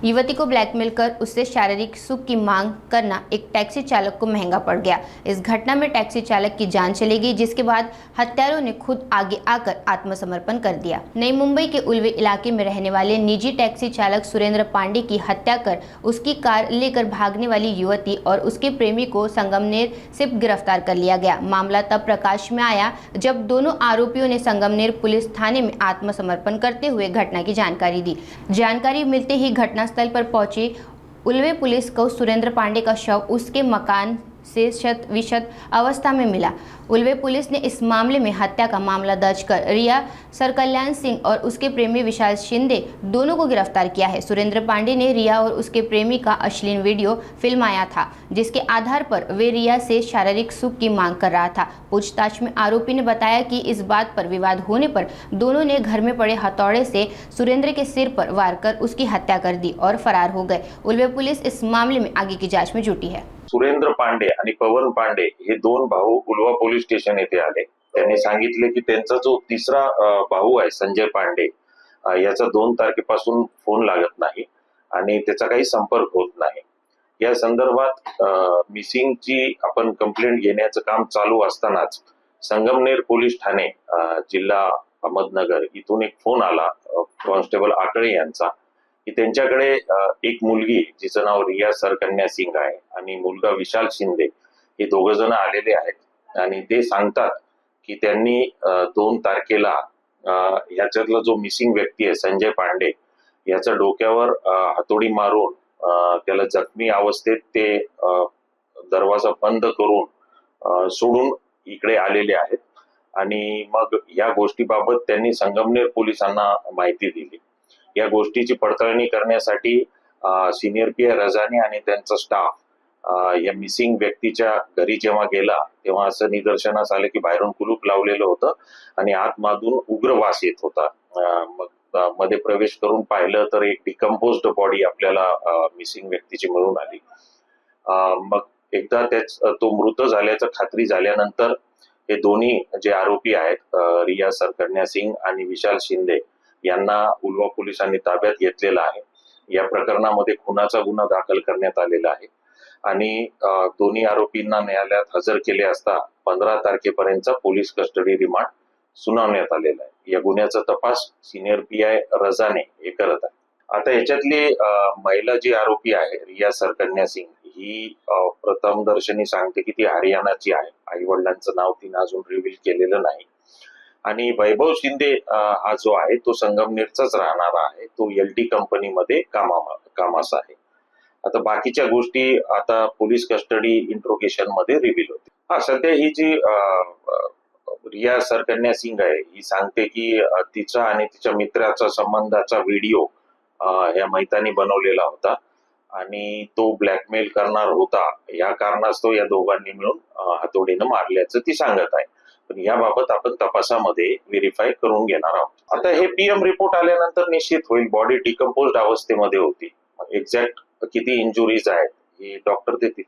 युवती को ब्लैकमेल कर उससे शारीरिक सुख की मांग करना एक टैक्सी चालक को महंगा पड़ गया। इस घटना में टैक्सी चालक की जान चली गई, जिसके बाद हत्यारों ने खुद आगे आकर आत्मसमर्पण कर दिया। नई मुंबई के उल्वे इलाके में रहने वाले निजी टैक्सी चालक सुरेंद्र पांडे की हत्या कर उसकी कार लेकर भागने वाली युवती और उसके प्रेमी को संगमनेर से गिरफ्तार कर लिया गया। मामला तब प्रकाश में आया जब दोनों आरोपियों ने संगमनेर पुलिस थाने में आत्मसमर्पण करते हुए घटना की जानकारी दी। जानकारी मिलते ही घटनास्थल पर पहुंची उल्वे पुलिस को सुरेंद्र पांडे का शव उसके मकान से शत विशत अवस्था में मिला। उल्वे पुलिस ने इस मामले में हत्या का मामला दर्ज कर रिया सरकल्याण सिंह और उसके प्रेमी विशाल शिंदे दोनों को गिरफ्तार किया है। सुरेंद्र पांडे ने रिया और उसके प्रेमी का अश्लील वीडियो फिल्माया था, जिसके आधार पर वे रिया से शारीरिक सुख की मांग कर रहा था। पूछताछ में आरोपी ने बताया कि इस बात पर विवाद होने पर दोनों ने घर में पड़े हथौड़े से सुरेंद्र के सिर पर वार कर उसकी हत्या कर दी और फरार हो गए। उल्वे पुलिस इस मामले में आगे की जांच में जुटी है। सुरेंद्र पांडे आणि पवन पांडे हे दोन भाऊ उल्वा पोलीस स्टेशन येथे आले। त्यांनी सांगितले की त्यांचा जो तिसरा भाऊ आहे संजय पांडे, याचा 2 तारखेपासून फोन लागत नाही आणि त्याचा काही संपर्क होत नाही। या संदर्भात मिसिंगची आपण कंप्लेंट घेण्याचं काम चालू असतानाच संगमनेर पोलीस ठाणे जिल्हा अहमदनगर इथून एक फोन आला कॉन्स्टेबल आकळे यांचा की त्यांच्याकडे एक मुलगी जिचं नाव रिया सरकन्या सिंग आहे आणि मुलगा विशाल शिंदे हे दोघ जण आलेले आहेत आणि ते सांगतात की त्यांनी 2 तारखेला याच्यातला जो मिसिंग व्यक्ती आहे संजय पांडे याच्या डोक्यावर हातोडी मारून त्याला जखमी अवस्थेत ते दरवाजा बंद करून सोडून इकडे आलेले आहेत आणि मग या गोष्टीबाबत त्यांनी संगमनेर पोलिसांना माहिती दिली। या गोष्टीची पडताळणी करण्यासाठी सिनियर पीआय रजानी आणि त्यांचा स्टाफ या मिसिंग व्यक्तीच्या घरी जेव्हा गेला तेव्हा असं निदर्शनास आलं की बाहेरून कुलूप लावलेलं होतं आणि आतमधून उग्र वास येत होता। मग मध्ये प्रवेश करून पाहिलं तर एक डिकम्पोज्ड बॉडी आपल्याला मिसिंग व्यक्तीची मिळून आली। मग एकदा तो मृत झाल्याचं खात्री झाल्यानंतर हे दोन्ही जे आरोपी आहेत रिया सरकन्या सिंग आणि विशाल शिंदे यांना उल्वा पोलिसांनी ताब्यात घेतलेला आहे। या प्रकरणामध्ये खुनाचा गुन्हा दाखल करण्यात आलेला आहे आणि दोन्ही आरोपींना न्यायालयात हजर केले असता 15 तारखेपर्यंतचा पोलीस कस्टडी रिमांड सुनावण्यात आलेला आहे। या गुन्ह्याचा तपास सिनियर पीआय रजाने हे करत आहे। आता याच्यातली महिला जी आरोपी आहे रिया सरकन्या सिंग ही प्रथमदर्शनी सांगते की ती हरियाणाची आहे। आई वडिलांचं नाव तिने अजून रिव्हील केलेलं नाही आणि वैभव शिंदे हा जो आहे तो संगमनेरचाच राहणारा आहे। तो एलटी कंपनीमध्ये कामास आहे। आता बाकीच्या गोष्टी आता पोलीस कस्टडी इंट्रोगेशन मध्ये रिव्हील होते। सध्या ही जी रिया सरकन्या सिंग आहे ही सांगते की तिचा आणि तिच्या मित्राचा संबंधाचा व्हिडिओ या मैतानी बनवलेला होता आणि तो ब्लॅकमेल करणार होता। या कारणास्तव या दोघांनी मिळून हातोडीनं मारल्याचं ती सांगत आहे। पण याबाबत आपण तपासामध्ये व्हेरीफाय करून घेणार आहोत। आता हे पीएम रिपोर्ट आल्यानंतर निश्चित होईल। बॉडी डिकम्पोज्ड अवस्थेमध्ये होती। एक्झॅक्ट किती इंजुरीज आहेत हे डॉक्टर देतील।